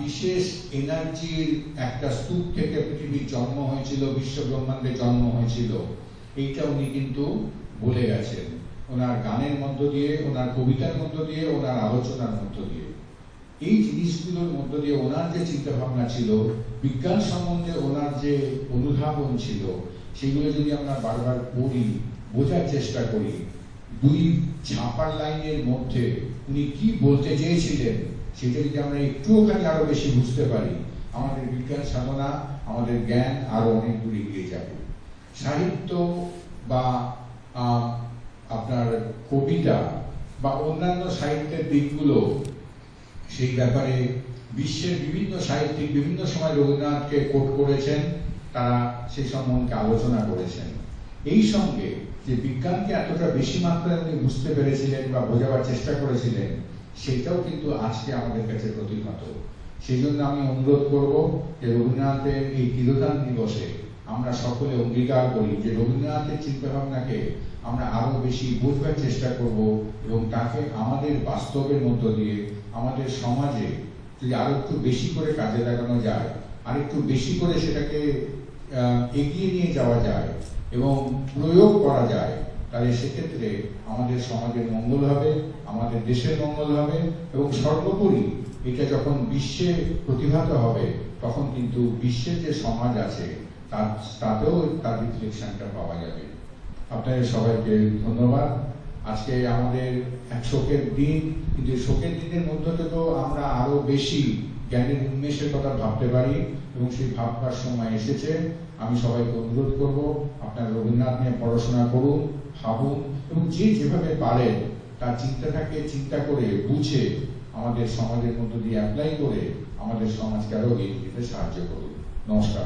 বিশেষ এনার্জির একটা স্তূপ থেকে পৃথিবীর জন্ম হয়েছিল, বিশ্ব ব্রহ্মাণ্ডের জন্ম হয়েছিল, এইটা উনি কিন্তু বলে গেছেন ওনার গানের মধ্য দিয়ে, ওনার কবিতার মধ্য দিয়ে, ওনার আলোচনার মধ্য দিয়ে। এই জিনিসগুলোর মধ্য দিয়ে ওনার যে চিন্তা ভাবনা ছিল, বিজ্ঞান সম্বন্ধে ওনার যে অনুধাবন ছিল, সেগুলো যদি আমরা বারবার পড়ি, বোঝার চেষ্টা করি, দুই ছাপার লাইনের মধ্যে উনি কি বলতে চেয়েছিলেন সেটা যদি আমরা একটুখানি আরো বেশি বুঝতে পারি, আমাদের বিজ্ঞান সাধনা, আমাদের জ্ঞান আরো অনেক দূর এগিয়ে যাবে। সাহিত্য বা আপনার কবিতা বা অন্যান্য সাহিত্যের দিকগুলো, সেই ব্যাপারে বিশ্বের বিভিন্ন সাহিত্যিক বিভিন্ন সময় রবীন্দ্রনাথকে কোট করেছেন, তারা সেই সম্বন্ধে আলোচনা করেছেন। এই সঙ্গে যে বিজ্ঞানকে এতটা বেশি মাত্রায় উনি বুঝতে পেরেছিলেন বা বোঝাবার চেষ্টা করেছিলেন, সেটাও কিন্তু আজকে আমাদের কাছে প্রতিহত। সেই জন্য আমি অনুরোধ করব যে রবীন্দ্রনাথের এই তিরোধান দিবসে আমরা সকলে অঙ্গীকার করি যে রবীন্দ্রনাথের চিন্তা ভাবনাকে আমরা আরো বেশি বুঝবার চেষ্টা করব, এবং তাকে আমাদের বাস্তবের মধ্য দিয়ে আমাদের সমাজে যদি আরো একটু বেশি করে কাজে লাগানো যায়, আর একটু বেশি করে সেটাকে এগিয়ে নিয়ে যাওয়া যায় এবং প্রয়োগ করা যায়, তাহলে সেক্ষেত্রে আমাদের সমাজের মঙ্গল হবে, আমাদের দেশের মঙ্গল হবে, এবং সর্বোপরি এটা যখন বিশ্বে প্রতিভাত হবে, তখন কিন্তু বিশ্বের যে সমাজ আছে তাতেও তার রিফ্লেকশনটা পাওয়া যাবে। আপনাদের সবাইকে ধন্যবাদ। আজকে আমাদের এক শোকের দিন, কিন্তু শোকের দিনের মধ্যে থেকেও আমরা আরো বেশি জ্ঞানের উন্মেষের কথা ভাবতে পারি, এবং সেই ভাববার সময় এসেছে। আমি সবাইকে অনুরোধ করব, আপনারা রবীন্দ্রনাথ নিয়ে পড়াশোনা করুন, ভাবুন, এবং যে যেভাবে পারেন তার চিন্তাটাকে চিন্তা করে বুঝে আমাদের সমাজের মধ্য দিয়ে অ্যাপ্লাই করে আমাদের সমাজকে আরো এগিয়ে যেতে সাহায্য করুন। নমস্কার।